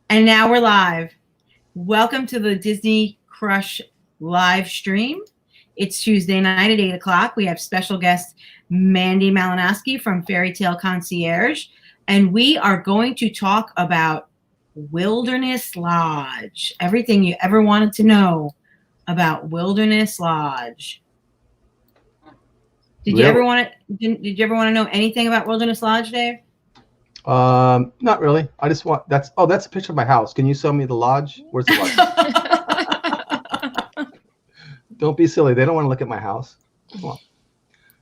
And now we're live. Welcome to the Disney Crush live stream. It's Tuesday night at 8 o'clock. We have special guest Mandie Malinoski from Fairy Tale Concierge, and we are going to talk about Wilderness Lodge. Everything you ever wanted to know about Wilderness Lodge. Did you ever want to know anything about Wilderness Lodge, Dave? Not really. I just want that's a picture of my house. Can you show me the lodge? Where's the lodge? Don't be silly. They don't want to look at my house. Come on.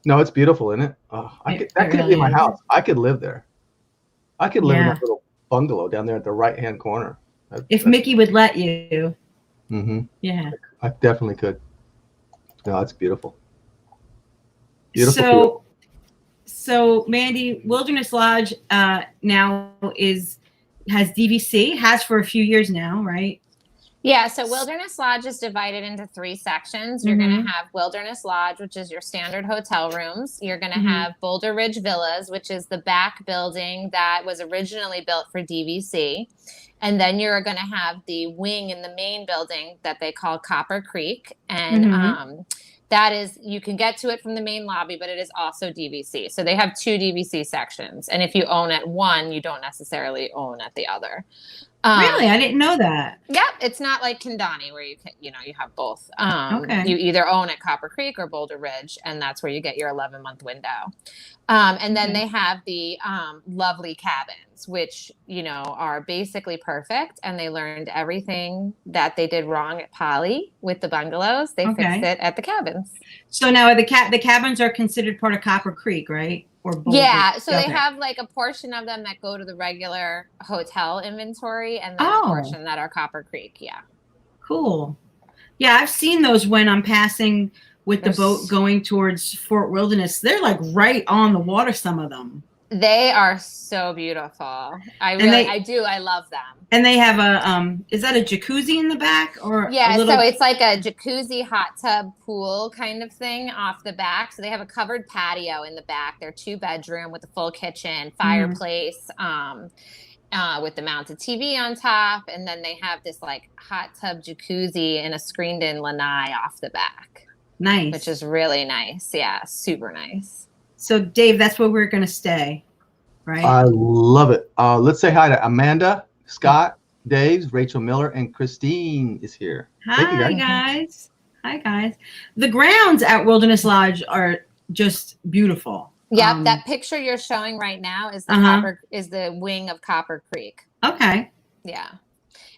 No, it's beautiful, isn't it? That could be my house. I could live there. I could live in that little bungalow down there at the right-hand corner. If Mickey would let you. Mm-hmm. Yeah. I definitely could. No, it's beautiful. Beautiful. So Mandie, Wilderness Lodge now has DVC, has for a few years now, right? Yeah, so Wilderness Lodge is divided into 3 sections. You're going to have Wilderness Lodge, which is your standard hotel rooms. You're going to have Boulder Ridge Villas, which is the back building that was originally built for DVC. And then you're going to have the wing in the main building that they call Copper Creek. And that is, you can get to it from the main lobby, but it is also DVC. So they have 2 DVC sections. And if you own at one, you don't necessarily own at the other. Really? I didn't know that. Yep. It's not like Kandani where you have both. Okay. You either own at Copper Creek or Boulder Ridge, and that's where you get your 11-month window. And then they have the lovely cabins, which, are basically perfect. And they learned everything that they did wrong at Poly with the bungalows. They fixed it at the cabins. So now the cabins are considered part of Copper Creek, right? Or Boulder? Yeah. So they have like a portion of them that go to the regular hotel inventory and then a portion that are Copper Creek. Yeah. Cool. Yeah. I've seen those when I'm passing with the boat going towards Fort Wilderness. They're like right on the water, some of them. They are so beautiful. I love them. And they have is that a jacuzzi in the back or? Yeah, so it's like a jacuzzi hot tub pool kind of thing off the back. So they have a covered patio in the back. They're 2-bedroom with a full kitchen, fireplace, with the mounted TV on top. And then they have this like hot tub jacuzzi and a screened in lanai off the back. Nice. Which is really nice. Yeah, super nice. So Dave, that's where we're going to stay, right? I love it. Let's say hi to Amanda, Scott, Dave, Rachel Miller, and Christine is here. Hi, guys. Hi, guys. The grounds at Wilderness Lodge are just beautiful. Yep, that picture you're showing right now is the wing of Copper Creek. Okay. Yeah.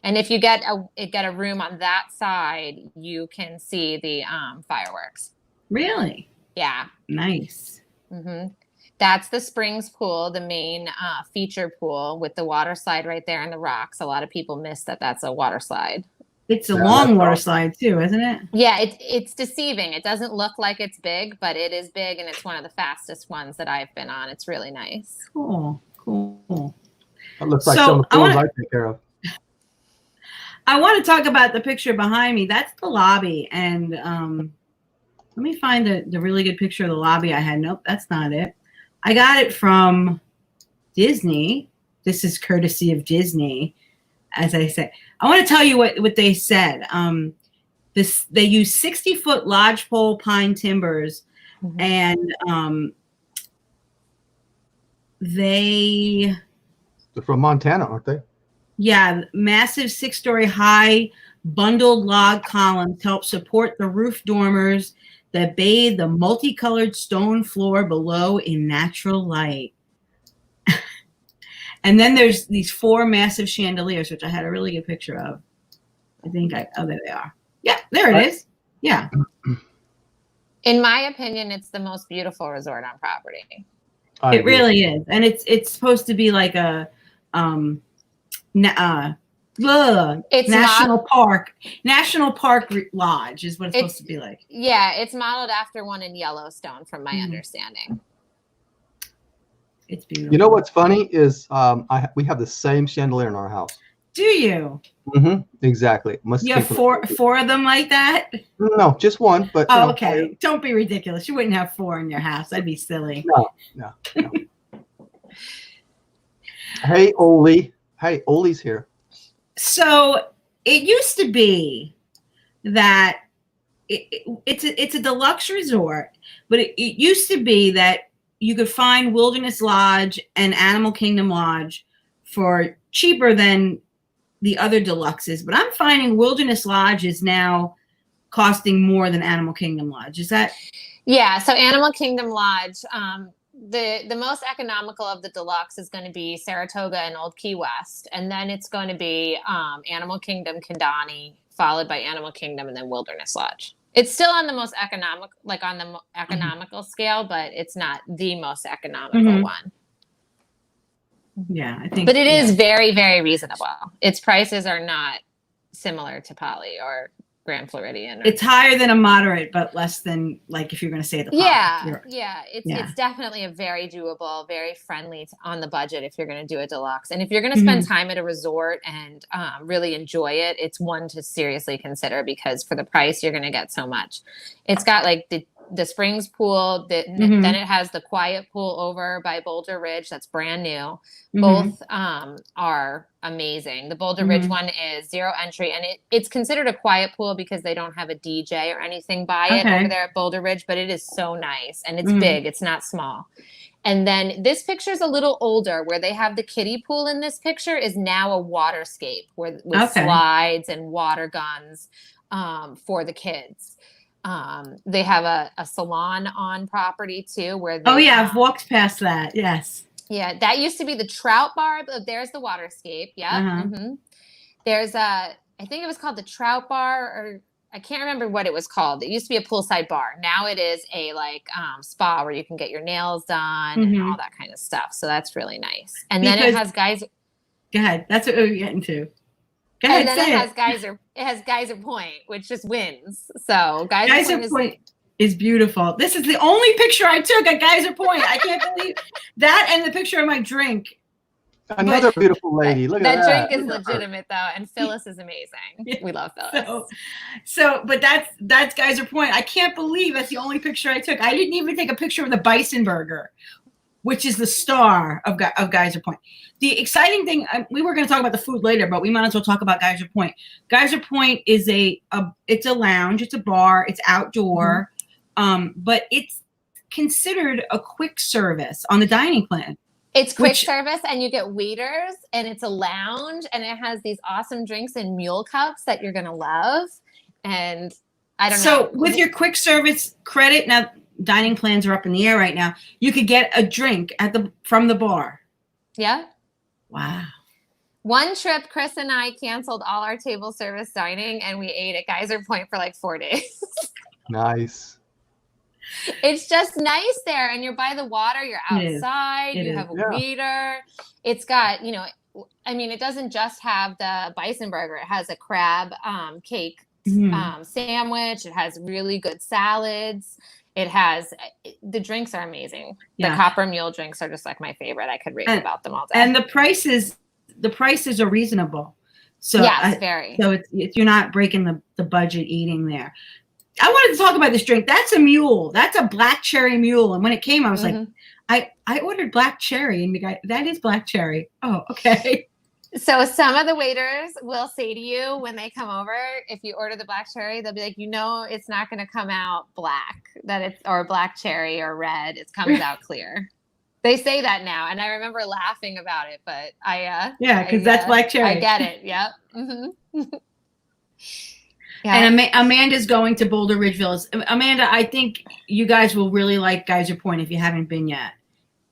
And if you get a room on that side, you can see the fireworks. Really? Yeah. Nice. That's the Springs pool, the main feature pool with the water slide right there in the rocks. A lot of people miss that that's a water slide. It's a long water slide too, isn't it? Yeah, it's deceiving. It doesn't look like it's big, but it is big, and it's one of the fastest ones that I've been on. It's really nice. Cool. That looks like some of the pools I take care of. I want to talk about the picture behind me. That's the lobby, and let me find the really good picture of the lobby I had. Nope, that's not it. I got it from Disney. This is courtesy of Disney, as I said. I want to tell you what they said. They use 60-foot lodgepole pine timbers, and they're from Montana, aren't they? Yeah, massive 6-story high bundled log columns help support the roof dormers that bathe the multicolored stone floor below in natural light. And then there's these 4 massive chandeliers, which I had a really good picture of. There they are. Yeah, there it is. Yeah. In my opinion, it's the most beautiful resort on property. It really is. And it's supposed to be like a National Park Lodge is what it's supposed to be like. Yeah, it's modeled after one in Yellowstone, from my understanding. It's beautiful. You know what's funny is we have the same chandelier in our house. Do you? Exactly. You have four of them like that? No, just one. But okay. Don't be ridiculous. You wouldn't have 4 in your house. That'd be silly. No. Hey, Oli. Hey, Oli's here. So it used to be that it's a deluxe resort, but it used to be that you could find Wilderness Lodge and Animal Kingdom Lodge for cheaper than the other deluxes. But I'm finding Wilderness Lodge is now costing more than Animal Kingdom Lodge. Is that? Yeah. So Animal Kingdom Lodge, the most economical of the deluxe is going to be Saratoga and Old Key West, and then it's going to be Animal Kingdom Kandani, followed by Animal Kingdom, and then Wilderness Lodge. It's still on the most economic, like on the economical scale, but it's not the most economical one. Yeah, I think. But it is very, very reasonable. Its prices are not similar to Poly or Grand Floridian. It's higher than a moderate, but less than like if you're going to stay at the Poly. It's definitely a very doable, very friendly on the budget if you're going to do a deluxe. And if you're going to spend time at a resort and really enjoy it, it's one to seriously consider, because for the price you're going to get so much. It's got like the Springs pool, then it has the quiet pool over by Boulder Ridge that's brand new. Both are amazing. The Boulder Ridge one is 0 entry, and it's considered a quiet pool because they don't have a DJ or anything by it over there at Boulder Ridge, but it is so nice, and it's big. It's not small. And then this picture is a little older, where they have the kiddie pool in this picture is now a waterscape with slides and water guns for the kids. They have a salon on property too, where they, I've walked past that. Yes. Yeah, that used to be the trout bar. There's the waterscape. Yeah. There's I think it was called the trout bar, or I can't remember what it was called. It used to be a poolside bar. Now it is a spa where you can get your nails done and all that kind of stuff. So that's really nice. And then it has guys. Go ahead. That's what we're getting to. Go ahead, and then it has Geyser Point, which just wins. So Geyser Point is beautiful. This is the only picture I took at Geyser Point. I can't believe that, and the picture of my drink. Another beautiful lady. Look at that. That drink is legitimate though, and Phyllis is amazing. Yeah. We love Phyllis. But that's Geyser Point. I can't believe that's the only picture I took. I didn't even take a picture of the Bison Burger, which is the star of Geyser Point. The exciting thing, we were going to talk about the food later, but we might as well talk about Geyser Point. Geyser Point is it's a lounge, it's a bar, it's outdoor, but it's considered a quick service on the dining plan. It's quick service, and you get waiters, and it's a lounge, and it has these awesome drinks in mule cups that you're going to love. And I don't know. So with your quick service credit, now dining plans are up in the air right now, you could get a drink from the bar. Yeah. Wow. One trip, Chris and I canceled all our table service dining, and we ate at Geyser Point for like 4 days. Nice. It's just nice there, and you're by the water, you're outside, you have a waiter. It's got, it doesn't just have the Bison Burger. It has a crab cake sandwich. It has really good salads. It has, the drinks are amazing. Yeah. The Copper Mule drinks are just like my favorite. I could rave about them all day. And the prices are reasonable. So yes, very. So it's you're not breaking the budget eating there. I wanted to talk about this drink. That's a mule. That's a black cherry mule. And when it came, I was like, I ordered black cherry, and the guy, that is black cherry. Oh, okay. So some of the waiters will say to you when they come over, if you order the black cherry, they'll be like, it's not going to come out black, or black cherry or red. It comes out clear. They say that now, and I remember laughing about it, but because that's black cherry. I get it. Yep. Mm-hmm. Yeah. And Amanda's going to Boulder Ridge Villas. Amanda, I think you guys will really like Geyser Point if you haven't been yet.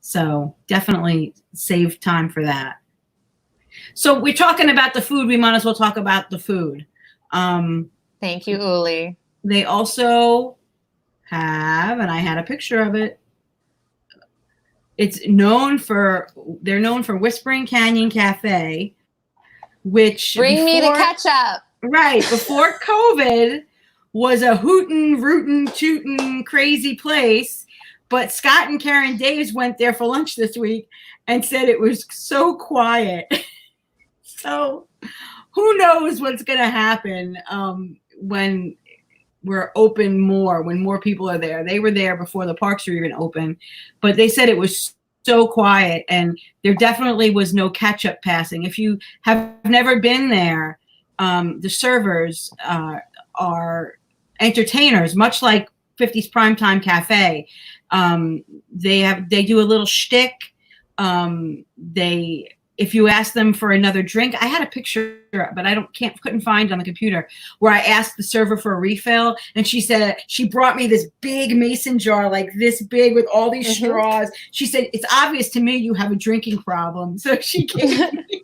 So definitely save time for that. So we're talking about the food. We might as well talk about the food. Thank you, Uli. They also have, and I had a picture of it. They're known for Whispering Canyon Cafe, which bring me the ketchup. Right, before COVID was a hootin', rootin', tootin' crazy place, but Scott and Karen Daves went there for lunch this week and said it was so quiet. So who knows what's going to happen when we're open more, when more people are there. They were there before the parks were even open, but they said it was so quiet, and there definitely was no catch-up passing. If you have never been there, the servers are entertainers, much like 50s Primetime Cafe. They do a little shtick. If you ask them for another drink, I had a picture, but couldn't find it on the computer, where I asked the server for a refill, and she said she brought me this big mason jar, like this big, with all these straws. She said, "It's obvious to me you have a drinking problem," so she gave me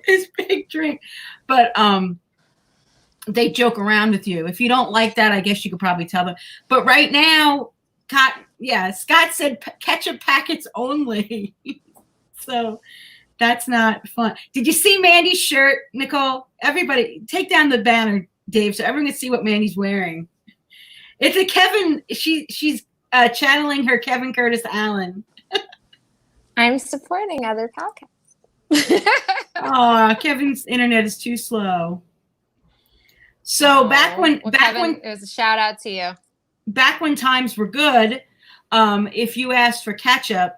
this big drink. But they joke around with you. If you don't like that, I guess you could probably tell them. But right now, Scott said ketchup packets only. So that's not fun. Did you see Mandie's shirt, Nicole? Everybody, take down the banner, Dave, so everyone can see what Mandie's wearing. It's a Kevin. She's channeling her Kevin Curtis Allen. I'm supporting other podcasts. Oh, Kevin's internet is too slow. So Kevin, it was a shout out to you. Back when times were good, if you asked for ketchup,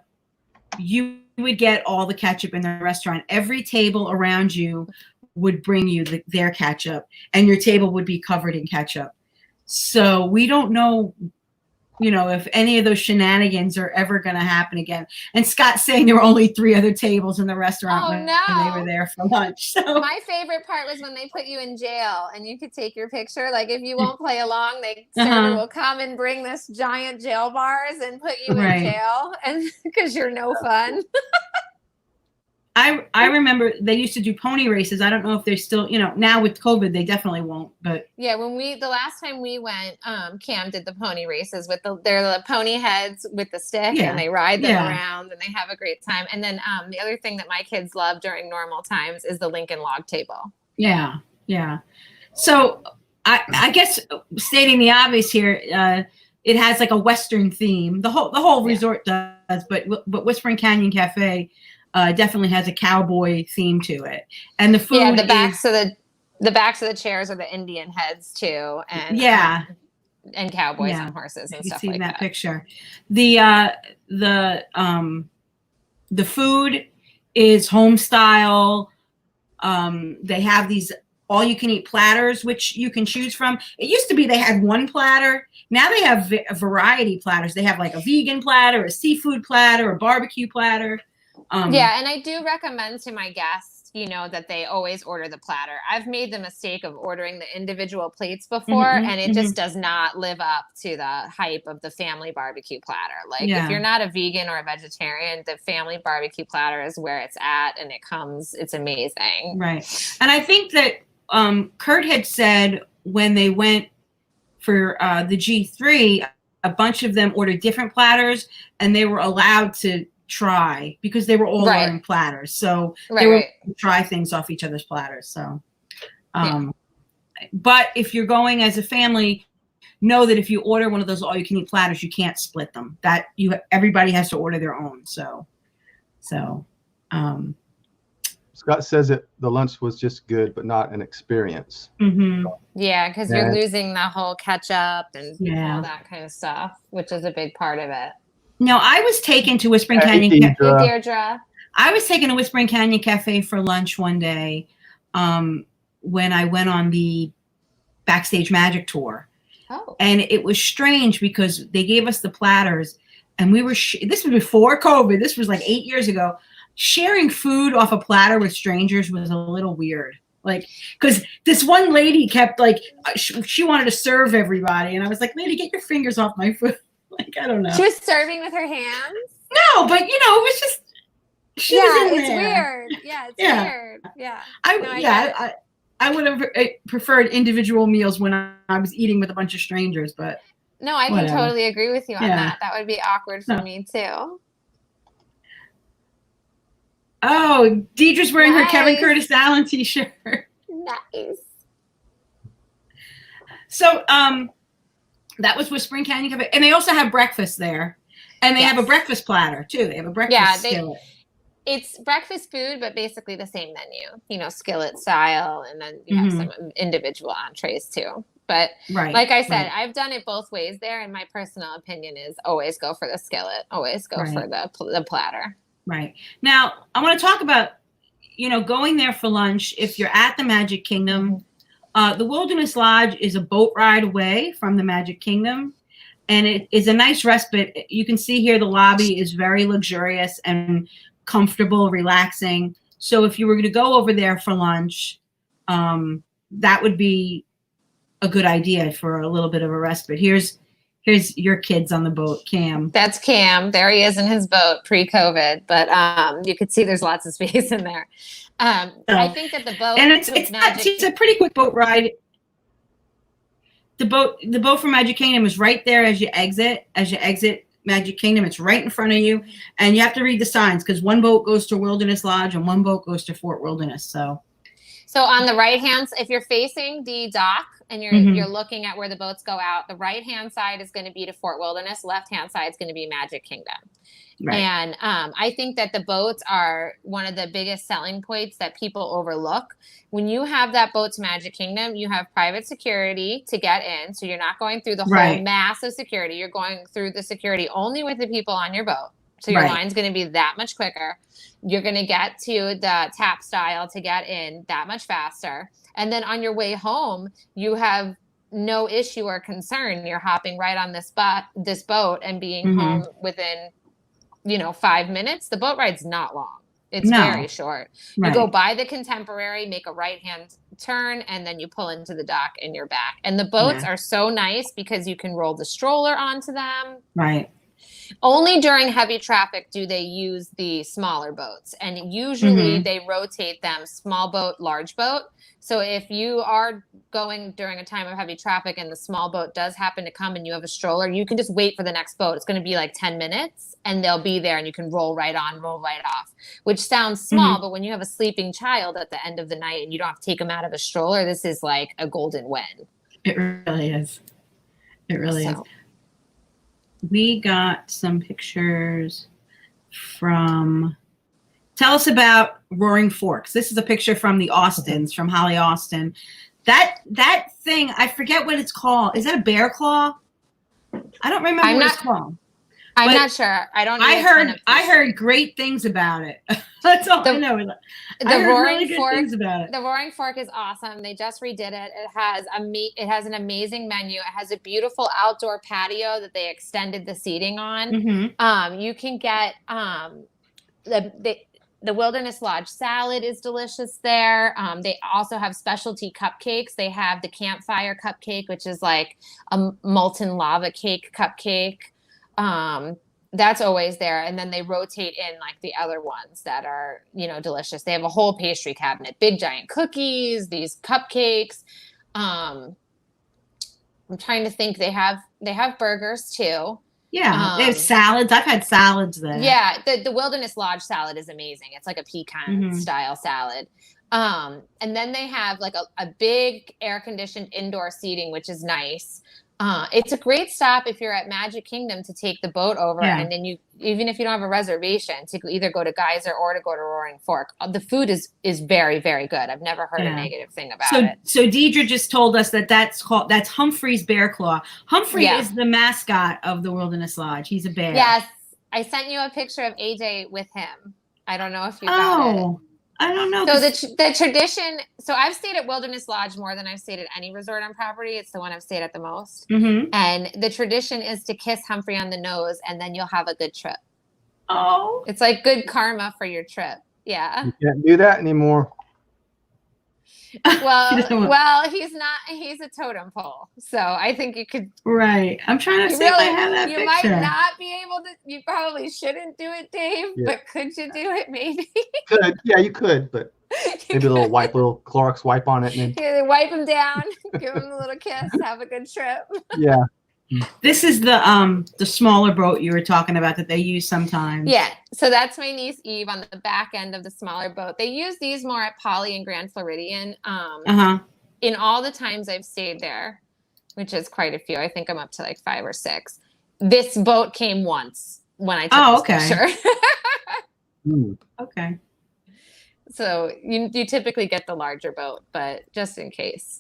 you would get all the ketchup in the restaurant. Every table around you would bring you their ketchup, and your table would be covered in ketchup. So we don't know, if any of those shenanigans are ever going to happen again. And Scott's saying there were only 3 other tables in the restaurant when they were there for lunch. So my favorite part was when they put you in jail and you could take your picture. Like, if you won't play along, the server will come and bring this giant jail bars and put you in jail, and because you're no fun. I remember they used to do pony races. I don't know if they're still, now with COVID, they definitely won't. But yeah, the last time we went, Cam did the pony races with they're the pony heads with the stick, and they ride them around, and they have a great time. And then the other thing that my kids love during normal times is the Lincoln Log Table. Yeah. So I guess stating the obvious here, it has like a Western theme. The whole resort does, but Whispering Canyon Cafe definitely has a cowboy theme to it, and the food. Yeah, the backs of the chairs are the Indian heads too, and and cowboys and horses and stuff like that. You see that picture. The food is home style. They have these all-you-can-eat platters, which you can choose from. It used to be they had one platter. Now they have a variety platters. They have like a vegan platter, a seafood platter, a barbecue platter. And I do recommend to my guests, that they always order the platter. I've made the mistake of ordering the individual plates before, and it just does not live up to the hype of the family barbecue platter. Like, if you're not a vegan or a vegetarian, the family barbecue platter is where it's at, and it's amazing. Right. And I think that Kurt had said when they went for the G3, a bunch of them ordered different platters, and they were allowed to try because they were all ordering platters, so they were to try things off each other's platters. So but if you're going as a family, know that if you order one of those all-you-can-eat platters, you can't split them. That everybody has to order their own. So Scott says that the lunch was just good but not an experience. Yeah, because you're losing the whole ketchup and all that kind of stuff, which is a big part of it. No, I was taken to Whispering Canyon Cafe. Deirdre. I was taken to Whispering Canyon Cafe for lunch one day when I went on the Backstage Magic tour. Oh. And it was strange because they gave us the platters, and we were this was before COVID. This was like 8 years ago. Sharing food off a platter with strangers was a little weird. Like, because this one lady kept she wanted to serve everybody, and I was like, lady, get your fingers off my food. Like, I don't know. She was serving with her hands? No, but it was just she was in there. Weird. Yeah, it's weird. Yeah. I would have preferred individual meals when I was eating with a bunch of strangers, but no, I can totally agree with you on that. That would be awkward for me too. Oh, Deidre's wearing her Kevin Curtis Allen t-shirt. Nice. So, that was Whispering Canyon Cafe. And they also have breakfast there. And they have a breakfast platter, too. They have a breakfast skillet. It's breakfast food, but basically the same menu. Skillet style. And then you have some individual entrees, too. But Right. like I said, right. I've done it both ways there. And my personal opinion is always go for the skillet, always go for the platter. Right. Now, I want to talk about, going there for lunch. If you're at the Magic Kingdom, the Wilderness Lodge is a boat ride away from the Magic Kingdom. And it is a nice respite. You can see here the lobby is very luxurious and comfortable, relaxing. So if you were going to go over there for lunch, that would be a good idea for a little bit of a respite. Here's your kids on the boat, Cam. That's Cam. There he is in his boat pre-COVID, but you could see there's lots of space in there. I think that the boat and it's a pretty quick boat ride. The boat from Magic Kingdom is right there as you exit Magic Kingdom. It's right in front of you, and you have to read the signs because one boat goes to Wilderness Lodge and one boat goes to Fort Wilderness. So on the right hand, if you're facing the dock and you're looking at where the boats go out, the right hand side is going to be to Fort Wilderness. Left hand side is going to be Magic Kingdom. Right. And I think that the boats are one of the biggest selling points that people overlook. When you have that boat to Magic Kingdom, you have private security to get in. So you're not going through the whole mass of security. You're going through the security only with the people on your boat. So your line's going to be that much quicker. You're going to get to the tap style to get in that much faster. And then on your way home, you have no issue or concern. You're hopping right on this boat and being home within 5 minutes. The boat ride's not long. It's very short. You go by the Contemporary, make a right-hand turn, and then you pull into the dock and you're back. And the boats are so nice because you can roll the stroller onto them. Right. Only during heavy traffic do they use the smaller boats. And usually they rotate them small boat, large boat. So if you are going during a time of heavy traffic and the small boat does happen to come and you have a stroller, you can just wait for the next boat. It's going to be like 10 minutes and they'll be there and you can roll right on, roll right off, which sounds small. But when you have a sleeping child at the end of the night and you don't have to take them out of a stroller, this is like a golden win. It really is. It really is. We got some pictures from... Tell us about Roaring Forks. This is a picture from the Austins, from Holly Austin. That thing, I forget what it's called. Is that a bear claw? I don't remember what it's called. I'm not sure. I heard great things about it. That's all I know. The Roaring Fork. The Roaring Fork is awesome. They just redid it. It has an amazing menu. It has a beautiful outdoor patio that they extended the seating on. You can get the Wilderness Lodge salad is delicious there. They also have specialty cupcakes. They have the campfire cupcake, which is like a molten lava cake cupcake. That's always there. And then they rotate in like the other ones that are, delicious. They have a whole pastry cabinet, big giant cookies, these cupcakes. I'm trying to think. They have burgers too. Yeah, they have salads. I've had salads there. Yeah, the Wilderness Lodge salad is amazing. It's like a pecan style salad. And then they have like a big air-conditioned indoor seating, which is nice. It's a great stop if you're at Magic Kingdom to take the boat over. And then even if you don't have a reservation, to either go to Geyser or to go to Roaring Fork. The food is very, very good. I've never heard a negative thing about it. So Deidre just told us that's Humphrey's Bear Claw. Humphrey is the mascot of the Wilderness Lodge. He's a bear. Yes. I sent you a picture of AJ with him. I don't know if you got it. I don't know. So the tradition, so I've stayed at Wilderness Lodge more than I've stayed at any resort on property. It's the one I've stayed at the most. And the tradition is to kiss Humphrey on the nose and then you'll have a good trip. Oh. It's like good karma for your trip. Yeah. You can't do that anymore. Well, he's a totem pole. So I think you could. Right. I'm trying to see if I have that picture. You might not be able to, you probably shouldn't do it, Dave, but could you do it maybe? Could. Yeah, you could, but maybe a little Clorox wipe on it. And then wipe him down, give him a little kiss, have a good trip. Yeah. This is the smaller boat you were talking about that they use sometimes. Yeah, so that's my niece Eve on the back end of the smaller boat. They use these more at Poly and Grand Floridian. In all the times I've stayed there, which is quite a few, I think I'm up to like 5 or 6. This boat came once when I took this picture. Okay. So you typically get the larger boat, but just in case,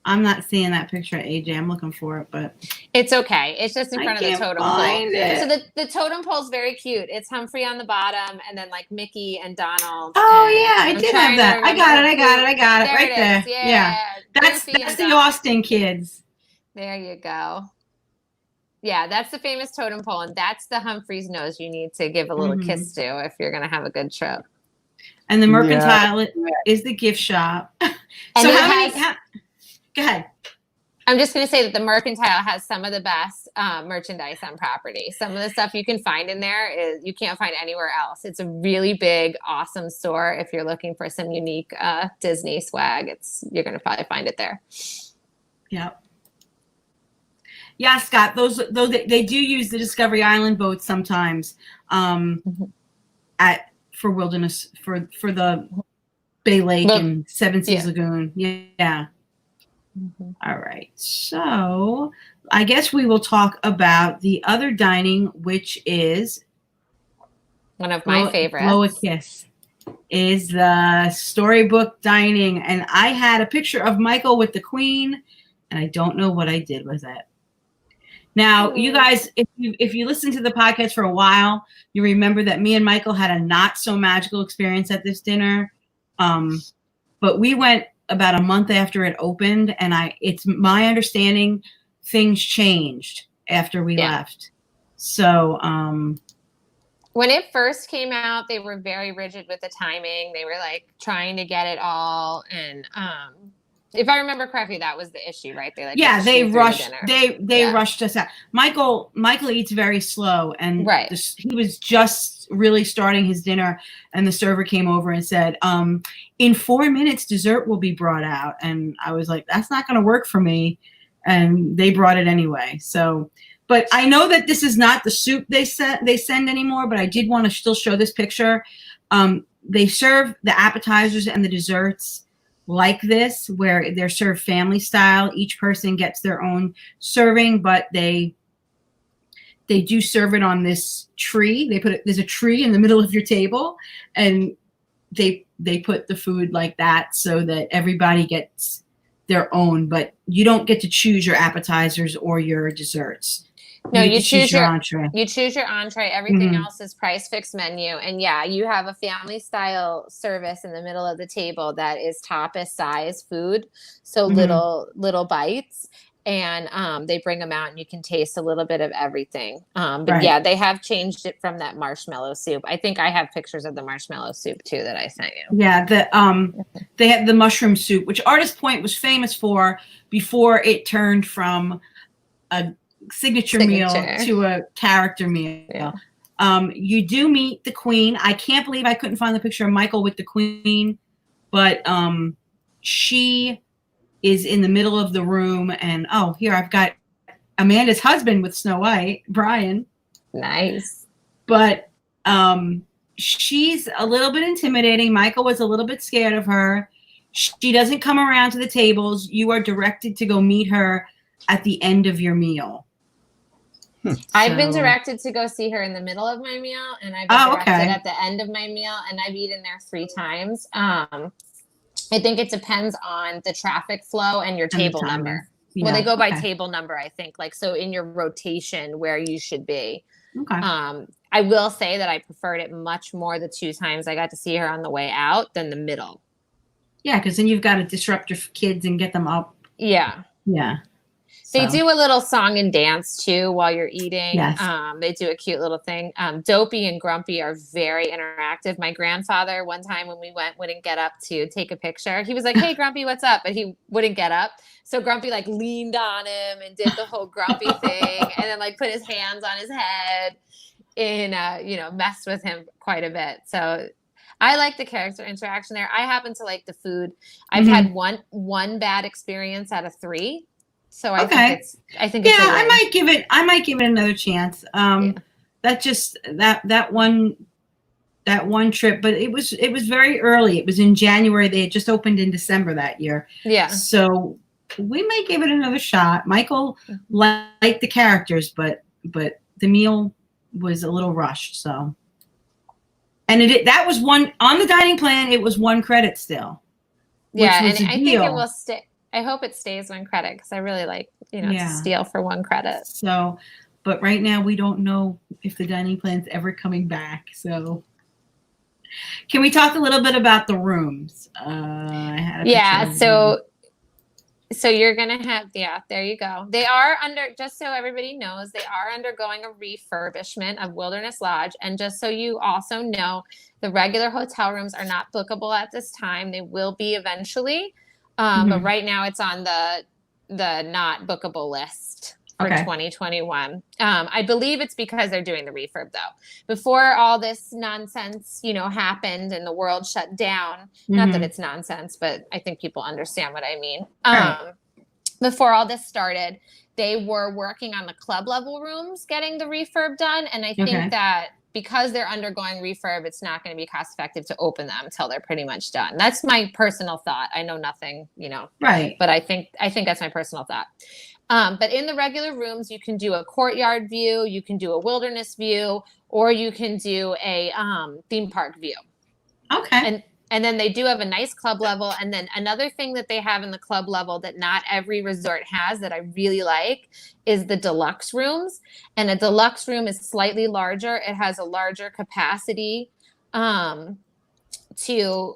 I'm not seeing that picture of AJ. I'm looking for it, but it's okay. It's just in front of the totem pole. It. So the totem pole is very cute. It's Humphrey on the bottom, and then like Mickey and Donald. Oh and yeah, I did have that. I got it there right it there. Is. Yeah. That's the Austin kids. There you go. Yeah, that's the famous totem pole, and that's the Humphrey's nose you need to give a little kiss to if you're going to have a good trip. And the Mercantile is the gift shop. So go ahead. I'm just going to say that the Mercantile has some of the best merchandise on property. Some of the stuff you can find in there is you can't find anywhere else. It's a really big, awesome store. If you're looking for some unique Disney swag, you're going to probably find it there. Yep. Yeah, Scott. Those they do use the Discovery Island boats sometimes for wilderness for the Bay Lake and Seven Seas Lagoon. Yeah. All right. So I guess we will talk about the other dining, which is one of my favorites. Blow a Kiss is the storybook dining, and I had a picture of Michael with the Queen, and I don't know what I did with it. Now, you guys, if you listen to the podcast for a while, you remember that me and Michael had a not so magical experience at this dinner. But we went about a month after it opened, and it's my understanding things changed after we left. So when it first came out, they were very rigid with the timing. They were like trying to get it all, and if I remember correctly, that was the issue, right? They rushed. They rushed us out. Michael eats very slow, and he was just really starting his dinner, and the server came over and said, "In 4 minutes, dessert will be brought out." And I was like, "That's not going to work for me." And they brought it anyway. So, but I know that this is not the soup they send anymore. But I did want to still show this picture. They serve the appetizers and the desserts like this, where they're served family style. Each person gets their own serving, but they do serve it on this tree. There's a tree in the middle of your table, and they put the food like that so that everybody gets their own, but you don't get to choose your appetizers or your desserts. No, you choose your entree. You choose your entree. Everything else is price fixed menu. And you have a family style service in the middle of the table that is tapas size food. So little bites. And they bring them out and you can taste a little bit of everything. But they have changed it from that marshmallow soup. I think I have pictures of the marshmallow soup too that I sent you. Yeah, they had the mushroom soup, which Artist Point was famous for before it turned from a signature meal to a character meal. Yeah. You do meet the Queen. I can't believe I couldn't find the picture of Michael with the Queen, but she is in the middle of the room, and here I've got Amanda's husband with Snow White, Brian. Nice. But she's a little bit intimidating. Michael was a little bit scared of her. She doesn't come around to the tables. You are directed to go meet her at the end of your meal. I've been directed to go see her in the middle of my meal, and I've been directed at the end of my meal, and I've eaten there 3 times. I think it depends on the traffic flow and your table number. Yeah. Well, they go by table number, I think, so in your rotation where you should be. Okay. I will say that I preferred it much more the 2 times I got to see her on the way out than the middle. Yeah, because then you've got to disrupt your kids and get them up. Yeah. Yeah. They do a little song and dance too while you're eating. Yes. They do a cute little thing. Dopey and Grumpy are very interactive. My grandfather, one time when we went, wouldn't get up to take a picture. He was like, "Hey, Grumpy, what's up?" But he wouldn't get up. So Grumpy leaned on him and did the whole Grumpy thing, and then put his hands on his head and messed with him quite a bit. So I like the character interaction there. I happen to like the food. I've had one bad experience out of 3. So I think it's I might give it another chance. That one trip, but it was very early. It was in January. They had just opened in December that year. Yeah. So we may give it another shot. Michael liked the characters, but the meal was a little rushed. So, and that was one on the dining plan. It was 1 credit still. Yeah, and I think it will stay. I hope it stays 1 credit because I really like, to Yeah. steal for 1 credit. So, but right now we don't know if the dining plan's ever coming back. So, can we talk a little bit about the rooms? I had a picture of them. So you're going to have, there you go. They are just so everybody knows, they are undergoing a refurbishment of Wilderness Lodge. And just so you also know, the regular hotel rooms are not bookable at this time. They will be eventually. But right now it's on the not bookable list for 2021. I believe it's because they're doing the refurb though. Before all this nonsense, happened and the world shut down, not that it's nonsense, but I think people understand what I mean. Before all this started, they were working on the club level rooms, getting the refurb done. And I think that because they're undergoing refurb, it's not going to be cost effective to open them until they're pretty much done. That's my personal thought. I know nothing, but I think that's my personal thought. But in the regular rooms, you can do a courtyard view, you can do a wilderness view, or you can do a theme park view. Okay. And then they do have a nice club level. And then another thing that they have in the club level that not every resort has that I really like is the deluxe rooms. And a deluxe room is slightly larger. It has a larger capacity to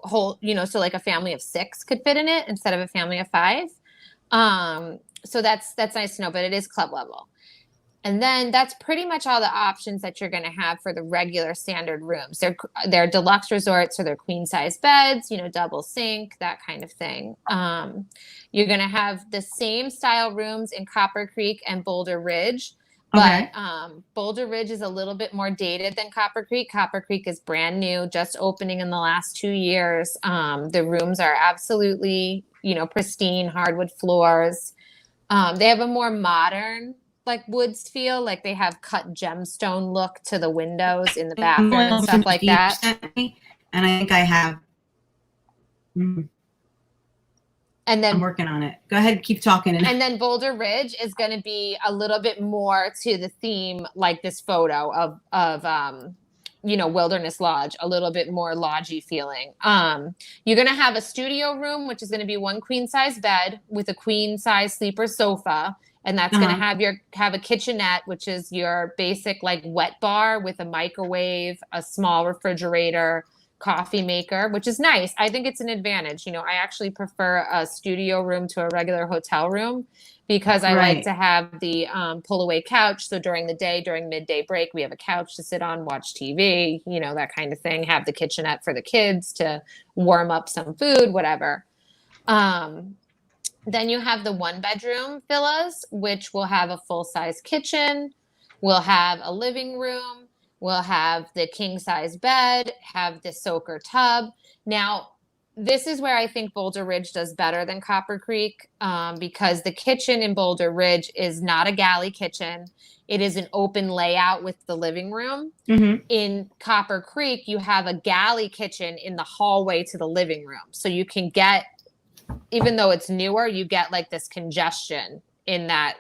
hold, so like a family of 6 could fit in it instead of a family of 5. So that's nice to know, but it is club level. And then that's pretty much all the options that you're going to have for the regular standard rooms. They're deluxe resorts, so they're queen size beds, double sink, that kind of thing. You're going to have the same style rooms in Copper Creek and Boulder Ridge. But Boulder Ridge is a little bit more dated than Copper Creek. Copper Creek is brand new, just opening in the last 2 years. The rooms are absolutely, pristine, hardwood floors. They have a more modern, like woods feel, like they have cut gemstone look to the windows in the bathroom and stuff like that. And I think I have. And then I'm working on it. Go ahead, keep talking. And then Boulder Ridge is going to be a little bit more to the theme, like this photo of Wilderness Lodge, a little bit more lodgy feeling. You're going to have a studio room, which is going to be 1 queen size bed with a queen size sleeper sofa. And that's going to have a kitchenette, which is your basic like wet bar with a microwave, a small refrigerator, coffee maker, which is nice. I think it's an advantage. I actually prefer a studio room to a regular hotel room because I like to have the pull away couch. So during the day, during midday break, we have a couch to sit on, watch TV, that kind of thing. Have the kitchenette for the kids to warm up some food, whatever. Then you have the 1-bedroom villas, which will have a full-size kitchen. We'll have a living room. We'll have the king-size bed, have the soaker tub. Now, this is where I think Boulder Ridge does better than Copper Creek because the kitchen in Boulder Ridge is not a galley kitchen. It is an open layout with the living room. In Copper Creek, you have a galley kitchen in the hallway to the living room. So you can get, even though it's newer, you get like this congestion in that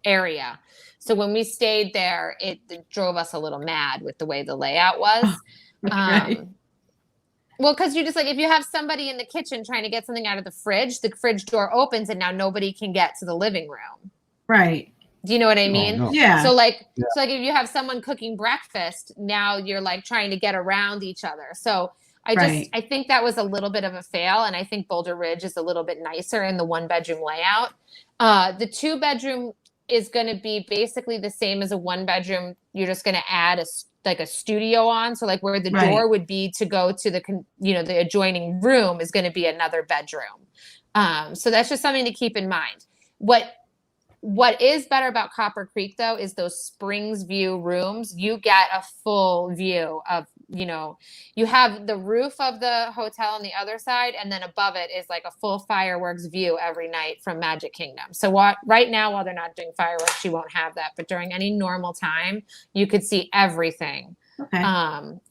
area. So when we stayed there, it drove us a little mad with the way the layout was. Well, because you just like, if you have somebody in the kitchen trying to get something out of the fridge door opens and now nobody can get to the living room. Right. Do you know what I mean? Oh, no. Yeah. So like if you have someone cooking breakfast, now you're like trying to get around each other. So I think that was a little bit of a fail. And I think Boulder Ridge is a little bit nicer in the 1-bedroom layout. The 2-bedroom is going to be basically the same as a 1-bedroom. You're just going to add a studio on. So like where the door would be to go to the adjoining room is going to be another bedroom. So that's just something to keep in mind. What is better about Copper Creek though, is those Springs View rooms. You get a full view of, you have the roof of the hotel on the other side, and then above it is like a full fireworks view every night from Magic Kingdom. So right now, while they're not doing fireworks, you won't have that. But during any normal time, you could see everything,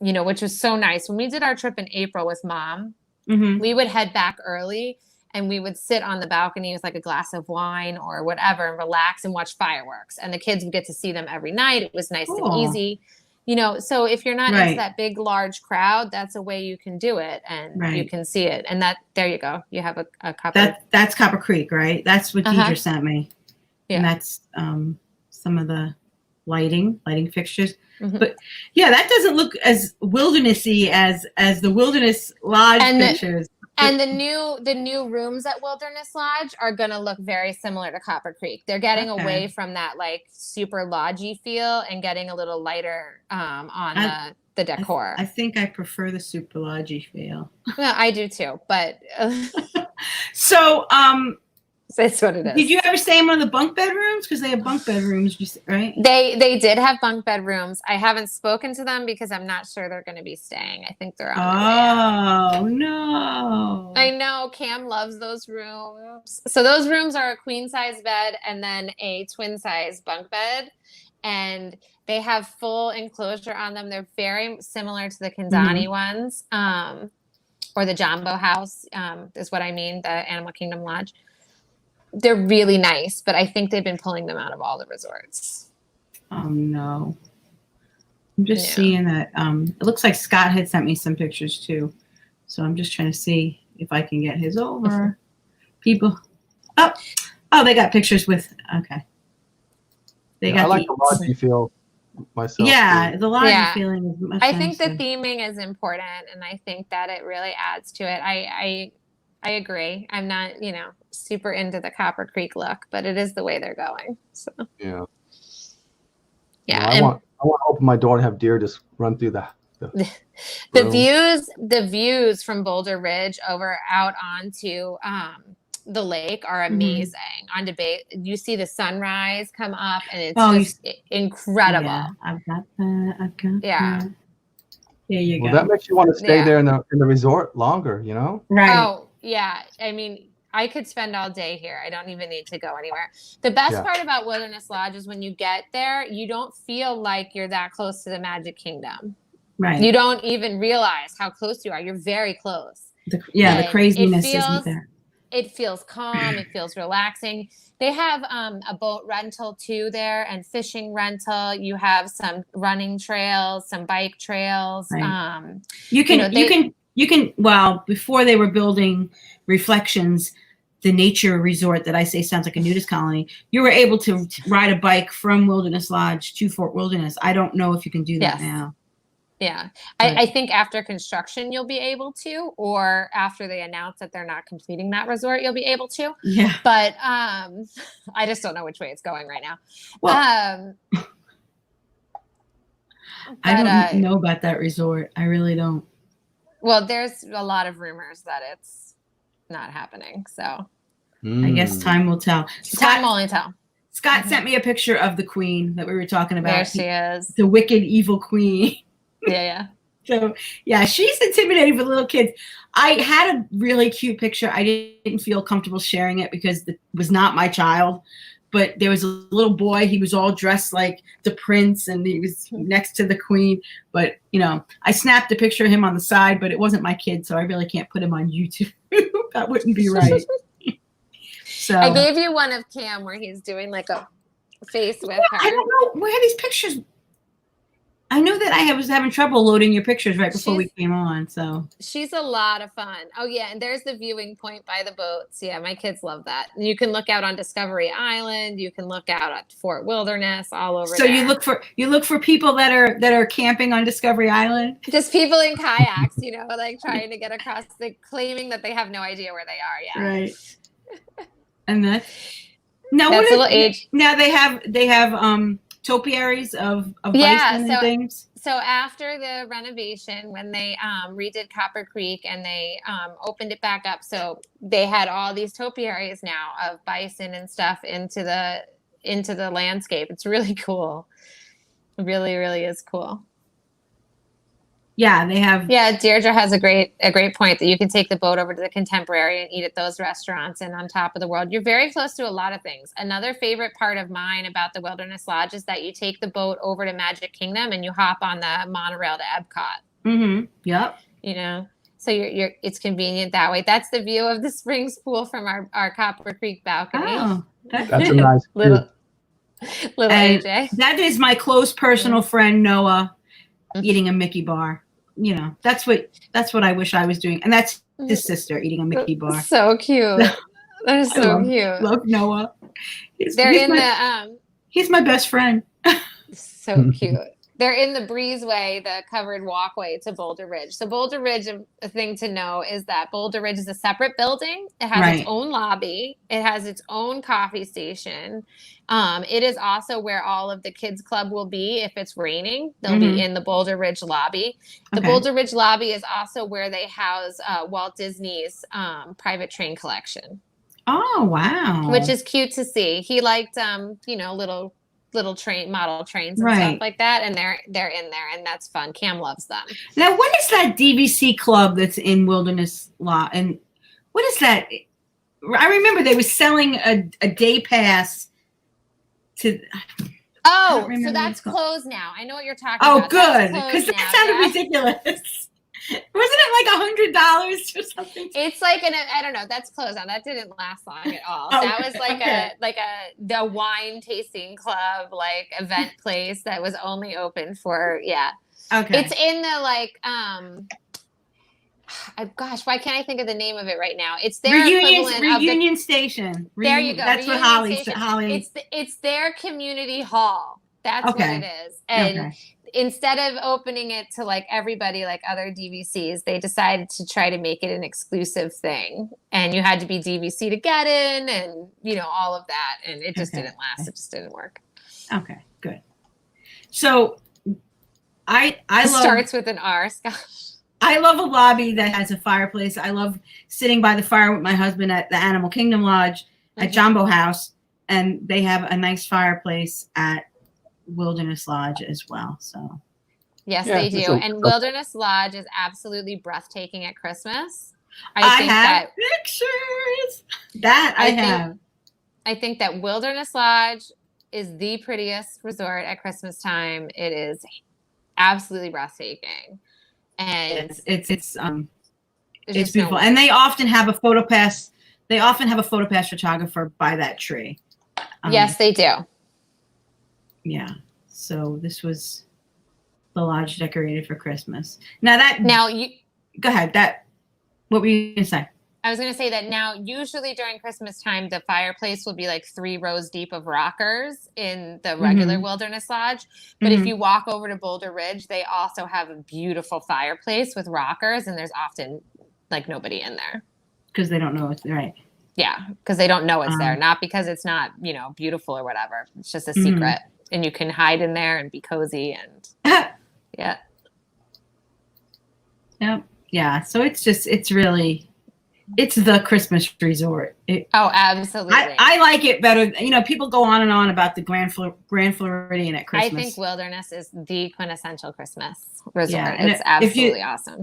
which was so nice. When we did our trip in April with Mom, we would head back early and we would sit on the balcony with like a glass of wine or whatever and relax and watch fireworks. And the kids would get to see them every night. It was nice and easy. You know, so if you're not into Right. that big, large crowd, that's a way you can do it, and you Right. can see it. And that, there you go. You have a copper. That's Copper Creek, right? That's what Deidre sent me. Yeah. And that's some of the lighting fixtures. Mhm. But yeah, that doesn't look as wildernessy as the Wilderness Lodge And pictures. And the new rooms at Wilderness Lodge are going to look very similar to Copper Creek. They're getting away from that like super lodgy feel and getting a little lighter on the decor. I think I prefer the super lodgy feel. Well, I do too, but so it's what it is. Did you ever stay in one of the bunk bedrooms? Because they have bunk bedrooms, right? They did have bunk bedrooms. I haven't spoken to them because I'm not sure they're going to be staying. I think they're on their way out. Oh, no. I know. Cam loves those rooms. So those rooms are a queen size bed and then a twin size bunk bed. And they have full enclosure on them. They're very similar to the Kandani ones, or the Jumbo House is what I mean, the Animal Kingdom Lodge. They're really nice, but I think they've been pulling them out of all the resorts. Oh, no. I'm just seeing that. It looks like Scott had sent me some pictures, too. So I'm just trying to see if I can get his over. People. Oh, they got pictures with, okay. I like the lodgy feel myself. Yeah, the lodgy feeling is much I think nicer. the theming is important, and I think that it really adds to it. I agree. I'm not, super into the Copper Creek look, but it is the way they're going. So yeah. Yeah. I want to open my door and have deer just run through the views from Boulder Ridge out onto the lake are amazing. On debate, you see the sunrise come up, and it's just incredible. Yeah, I've got that. Yeah. There you go. Well, that makes you want to stay there in the resort longer, Right. Oh, yeah. I mean, I could spend all day here. I don't even need to go anywhere. The best part about Wilderness Lodge is when you get there, you don't feel like you're that close to the Magic Kingdom. Right. You don't even realize how close you are. You're very close. The craziness isn't there. It feels calm. It feels relaxing. They have a boat rental too there, and fishing rental. You have some running trails, some bike trails. Right. You can. Well, before they were building Reflections, the nature resort that I say sounds like a nudist colony, you were able to ride a bike from Wilderness Lodge to Fort Wilderness. I don't know if you can do that now. Yeah. I think after construction, you'll be able to, or after they announce that they're not completing that resort, you'll be able to. Yeah. But I just don't know which way it's going right now. Well, I don't know about that resort. I really don't. Well, there's a lot of rumors that it's not happening. So I guess time will tell. Time will only tell. Scott sent me a picture of the queen that we were talking about. There she is. The wicked, evil queen. Yeah. So, yeah, she's intimidating for little kids. I had a really cute picture. I didn't feel comfortable sharing it because it was not my child. But there was a little boy. He was all dressed like the prince, and he was next to the queen. But, I snapped a picture of him on the side, but it wasn't my kid, so I really can't put him on YouTube. That wouldn't be right. So I gave you one of Cam where he's doing like a face with her. I don't know. Where are these pictures? I know that I was having trouble loading your pictures right before we came on. So she's a lot of fun. Oh yeah, and there's the viewing point by the boats. Yeah, my kids love that. And you can look out on Discovery Island. You can look out at Fort Wilderness, all over. So you look for people that are camping on Discovery Island. Just people in kayaks, like trying to get across, claiming that they have no idea where they are. Yeah, right. And that's now that's a little age. Now they have topiaries of bison and things. So after the renovation, when they redid Copper Creek and they opened it back up, so they had all these topiaries now of bison and stuff into the landscape. It's really cool. It really, really is cool. Yeah, they have. Yeah, Deirdre has a great point that you can take the boat over to the Contemporary and eat at those restaurants and on top of the world. You're very close to a lot of things. Another favorite part of mine about the Wilderness Lodge is that you take the boat over to Magic Kingdom and you hop on the monorail to Epcot. Mm-hmm. Yep. So it's convenient that way. That's the view of the Springs pool from our Copper Creek balcony. Oh, that's a nice little AJ. That is my close personal friend Noah. eating a Mickey bar. You know, that's what I wish I was doing. And that's his sister eating a Mickey bar. So cute. That is so cute. Love Noah. He's my best friend. So cute. They're in the breezeway, the covered walkway to Boulder Ridge. So Boulder Ridge, a thing to know is that Boulder Ridge is a separate building. It has its own lobby. It has its own coffee station. It is also where all of the kids club will be if it's raining. They'll be in the Boulder Ridge lobby. The Boulder Ridge lobby is also where they house Walt Disney's private train collection. Oh, wow. Which is cute to see. He liked, little train model trains and stuff like that, and they're in there, and that's fun. Cam loves them. Now, what is that DVC club that's in Wilderness Lodge? And what is that? I remember they were selling a day pass to. Oh, so that's closed now. I know what you're talking about. Oh, good, because that sounded ridiculous. Wasn't it like $100 or something? It's like I don't know. That's closed now. That didn't last long at all. That was like the wine tasting club, like event place that was only open for Okay. It's in the gosh, why can't I think of the name of it right now? It's their Reunion Station. There you go. That's Reunion what Holly. It's their community hall. That's what it is. And instead of opening it to like everybody like other DVCs, they decided to try to make it an exclusive thing. And you had to be DVC to get in and, all of that. And it just didn't last. It just didn't work. Okay, good. So I love... Starts with an R, Scott. I love a lobby that has a fireplace. I love sitting by the fire with my husband at the Animal Kingdom Lodge at Jumbo House. And they have a nice fireplace at Wilderness Lodge as well. So yes, they do. And Wilderness Lodge is absolutely breathtaking at Christmas. I have pictures. I think that Wilderness Lodge is the prettiest resort at Christmas time. It is absolutely breathtaking. And it's beautiful. And they often have a photo pass. They often have a photo pass photographer by that tree. Yes, they do. Yeah. So this was the lodge decorated for Christmas. Go ahead. What were you going to say? I was going to say that now, usually during Christmas time, the fireplace will be like 3 rows deep of rockers in the regular Wilderness Lodge. But if you walk over to Boulder Ridge, they also have a beautiful fireplace with rockers, and there's often like nobody in there. Because they don't know it's right. Yeah, because they don't know it's there. Not because it's not, beautiful or whatever. It's just a secret. And you can hide in there and be cozy and yeah. Yep. Yeah. So it's the Christmas resort. Absolutely. I like it better. People go on and on about the Grand Floridian at Christmas. I think Wilderness is the quintessential Christmas resort. Yeah, and it's absolutely awesome.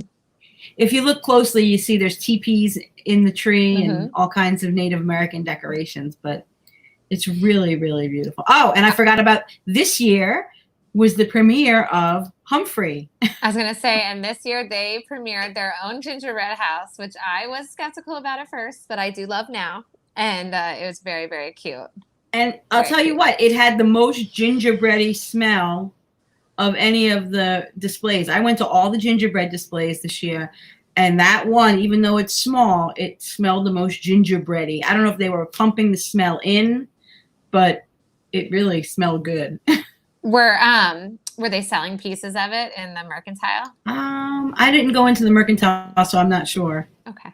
If you look closely, you see there's teepees in the tree and all kinds of Native American decorations, but it's really, really beautiful. Oh, and I forgot about this year was the premiere of Humphrey. I was going to say, and this year they premiered their own gingerbread house, which I was skeptical about at first, but I do love now. And it was very, very cute. And I'll tell you what, it had the most gingerbready smell of any of the displays. I went to all the gingerbread displays this year. And that one, even though it's small, it smelled the most gingerbready. I don't know if they were pumping the smell in, but it really smelled good. Were they selling pieces of it in the mercantile? I didn't go into the mercantile, so I'm not sure. Okay.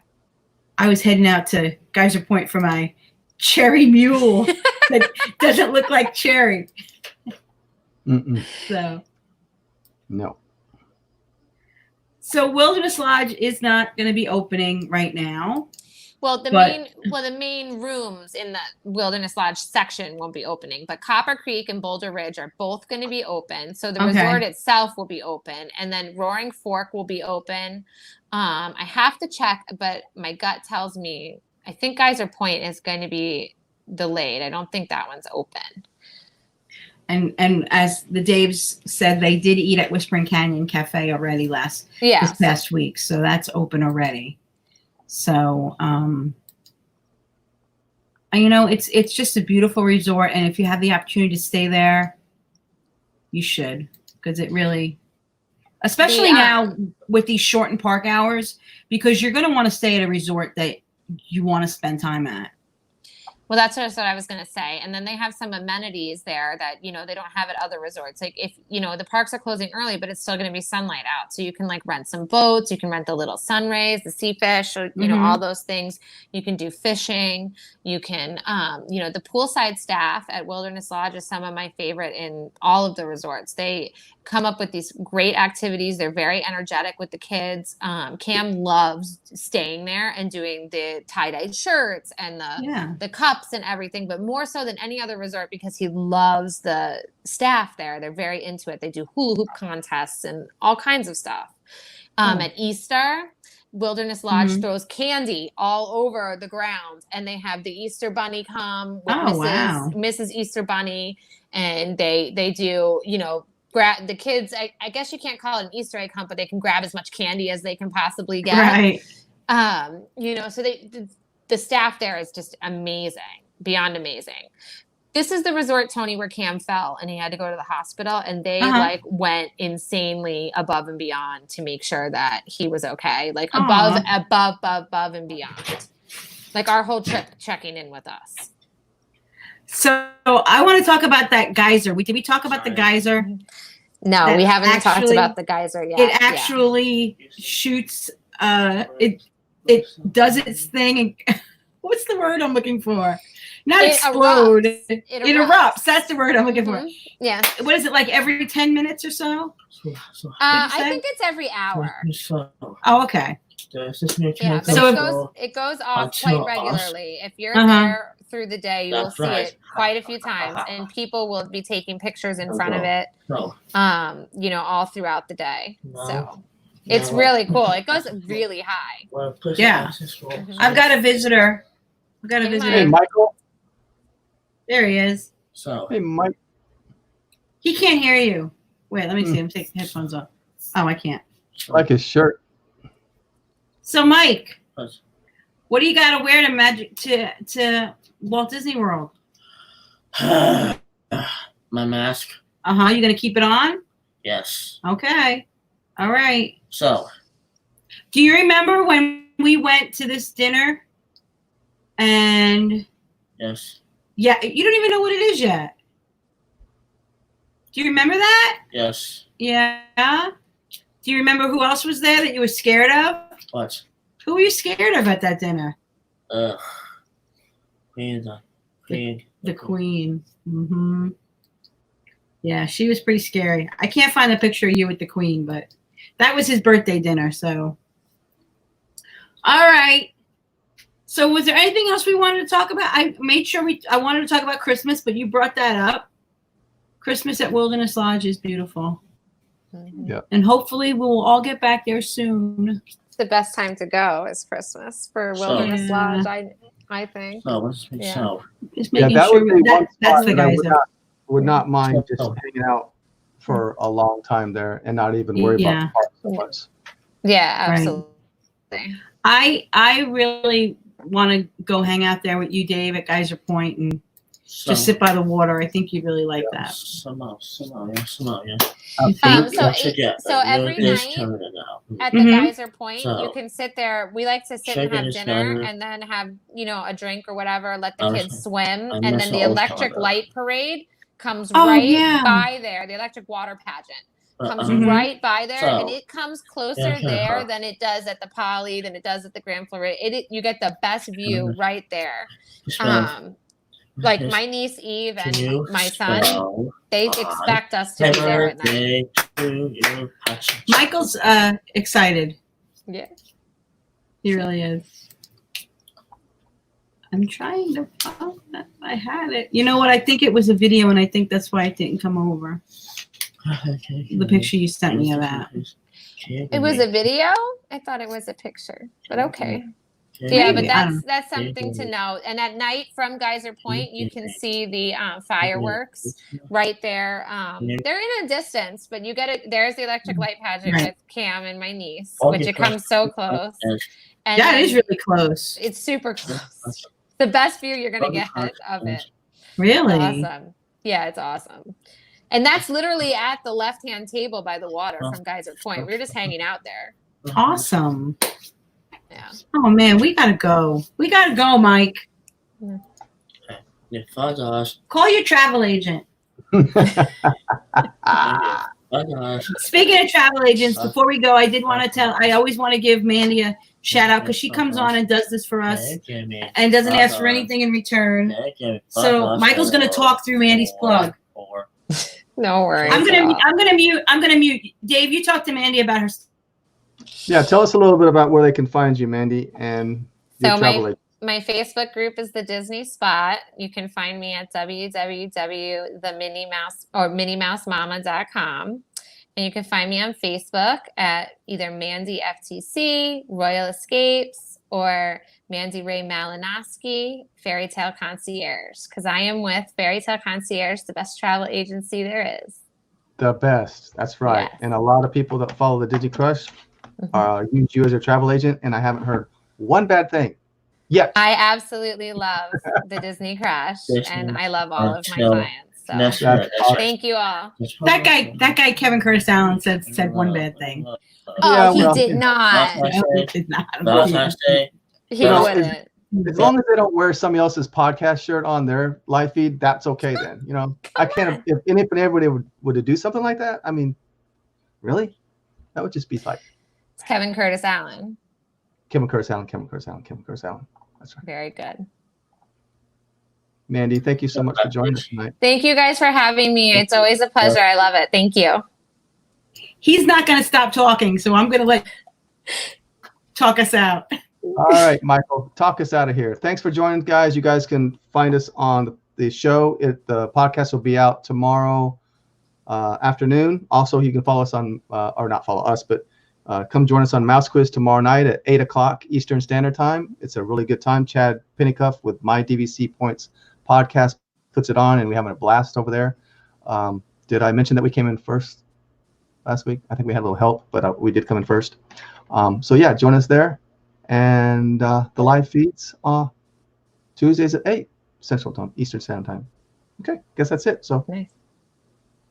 I was heading out to Geyser Point for my cherry mule that doesn't look like cherry. So. No. So Wilderness Lodge is not going to be opening right now. Well, the main rooms in the Wilderness Lodge section won't be opening, but Copper Creek and Boulder Ridge are both going to be open. So the resort itself will be open, and then Roaring Fork will be open. I have to check, but my gut tells me I think Geyser Point is going to be delayed. I don't think that one's open. And as the Daves said, they did eat at Whispering Canyon Cafe already this past week, so that's open already. So, it's just a beautiful resort, and if you have the opportunity to stay there, you should, because it really especially now with these shortened park hours, because you're going to want to stay at a resort that you want to spend time at. Well, that's what I was going to say. And then they have some amenities there that, they don't have at other resorts. Like if, the parks are closing early, but it's still going to be sunlight out. So you can like rent some boats, you can rent the little sun rays, the sea fish, or, all those things. You can do fishing. You can, the poolside staff at Wilderness Lodge is some of my favorite in all of the resorts. They come up with these great activities. They're very energetic with the kids. Cam loves staying there and doing the tie-dye shirts and the cups and everything, but more so than any other resort because he loves the staff there. They're very into it. They do hula hoop contests and all kinds of stuff. At Easter, Wilderness Lodge throws candy all over the ground, and they have the Easter Bunny come with Mrs. Easter Bunny, and they do, grab the kids. I guess you can't call it an Easter egg hunt, but they can grab as much candy as they can possibly get. Right. So the staff there is just amazing, beyond amazing. This is the resort, Tony, where Cam fell and he had to go to the hospital, and they went insanely above and beyond to make sure that he was okay. Like above and beyond. Like our whole trip checking in with us. So I want to talk about that geyser. Did we talk about the geyser? No, we haven't talked about the geyser yet. It actually shoots. It does its thing. And what's the word I'm looking for? Not explode. It erupts. That's the word I'm looking for. Yeah. What is it, like every 10 minutes or so? I think it's every hour. Oh, okay. Yeah, but it goes off quite regularly. If you're there through the day, you will see it quite a few times, and people will be taking pictures in front of it, all throughout the day. So it's really cool. It goes really high. Yeah. I've got a visitor. Hey, Michael. There he is. Hey, Mike. He can't hear you. Wait, let me see. I'm taking the headphones off. Oh, I can't. I like his shirt. So, Mike, what do you got to wear to Walt Disney World? My mask. You gonna keep it on? Yes. Okay. All right. So. Do you remember when we went to this dinner? And. Yes. Yeah, you don't even know what it is yet. Do you remember that? Yes. Yeah. Do you remember who else was there that you were scared of? What? Who were you scared of at that dinner? Queen. The Queen. Mm-hmm. Yeah, she was pretty scary. I can't find a picture of you with the Queen, but that was his birthday dinner, so. All right. So was there anything else we wanted to talk about? I made sure I wanted to talk about Christmas, but you brought that up. Christmas at Wilderness Lodge is beautiful. Yeah. And hopefully we'll all get back there soon. It's the best time to go is Christmas for Wilderness Lodge, I think. So what's so? Just making that sure would be one that's the spot that guys. would not mind just hanging out for a long time there and not even worry about the park so much. Yeah, absolutely. Right. I really want to go hang out there with you, Dave, at Geyser Point and just sit by the water. I think you'd really like that. Somehow, yeah. So every night at the Geyser Point, you can sit there. We like to sit and have dinner and then have, a drink or whatever, let the kids swim. And then the electric light parade comes by there, the electric water pageant. Comes right by there, and it comes closer there than it does at the Poly, than it does at the Grand Floridian. You get the best view right there. Like my niece Eve and my son, they expect us to be there at night. Michael's excited. Yeah, he really is. I'm trying to find that. I had it. You know what? I think it was a video, and I think that's why it didn't come over. The picture you sent me of that. It was a video? I thought it was a picture, but okay. Yeah, but that's something to know. And at night from Geyser Point, you can see the fireworks right there. They're in a distance, but you get it. There's the electric light pageant with Cam and my niece, which it comes so close. And it is really close. It's super close. The best view you're going to get of it. Really? Awesome. Yeah, it's awesome. And that's literally at the left-hand table by the water from Geyser Point. We were just hanging out there. Awesome. Yeah. Oh man, we gotta go. We gotta go, Mike. Yeah, $5. Call your travel agent. $5. Speaking of travel agents, before we go, I did want to tell. I always want to give Mandie a shout out because she comes on and does this for us and doesn't ask for anything in return. So Michael's gonna talk through Mandie's plug. No worries. I'm gonna mute. Dave, you talk to Mandie about her. Yeah, tell us a little bit about where they can find you, Mandie, and your So travel agent. my Facebook group is the Disney Spot. You can find me at www.theminniemouse.com. And you can find me on Facebook at either Mandie FTC, Royal Escapes, or Mandie Malinoski, Fairy Tale Concierge. Because I am with Fairy Tale Concierge, the best travel agency there is. The best. That's right. Yes. And a lot of people that follow the Disney Crush use you as a travel agent, and I haven't heard one bad thing yet. I absolutely love the Disney Crush, and I love all of my clients. So That's right. thank you all. That guy, Kevin Curtis Allen said one bad thing. Oh, Yeah, he did not. No, he did not. Valentine's Day. He No, wouldn't. As long as they don't wear somebody else's podcast shirt on their live feed, that's okay then. You know, I can't. If anybody would do something like that, I mean, really, that would just be like It's Kevin Curtis Allen. Kevin Curtis Allen. That's right. Very good. Mandie, thank you so much for joining us tonight. Thank you guys for having me. It's always a pleasure. I love it. Thank you. He's not going to stop talking, so I'm going to talk us out. All right, Michael, talk us out of here. Thanks for joining, guys. You guys can find us on the show. The podcast will be out tomorrow afternoon. Also, you can follow us on, or not follow us, but come join us on Mouse Quiz tomorrow night at 8 o'clock Eastern Standard Time. It's a really good time. Chad Pennycuff with My DVC Points podcast puts it on, and we're having a blast over there. Did I mention that we came in first last week? I think we had a little help, but we did come in first. So yeah, join us there. And the live feeds Tuesdays at 8 Central Time, Eastern Standard Time. Okay, guess that's it. So Nice.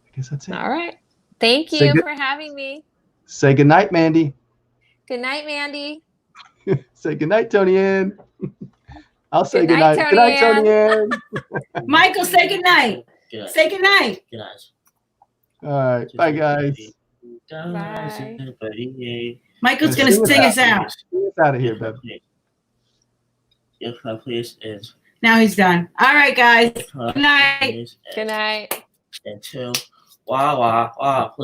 I guess that's it. All right. Thank you for having me. Say good night, Mandie. Good night, Mandie. Say good night, Tony Ann. I'll say Good good night, night. Good night, Tony Ann. Michael, say good night. Good Say good night. night. All right, bye, guys. Bye. Everybody. Michael's going to sing us out. Get us out of here, babe. Yes, please. Is Now he's done. All right, guys. Good night. Good night. And two. Wah, wah, wah, please.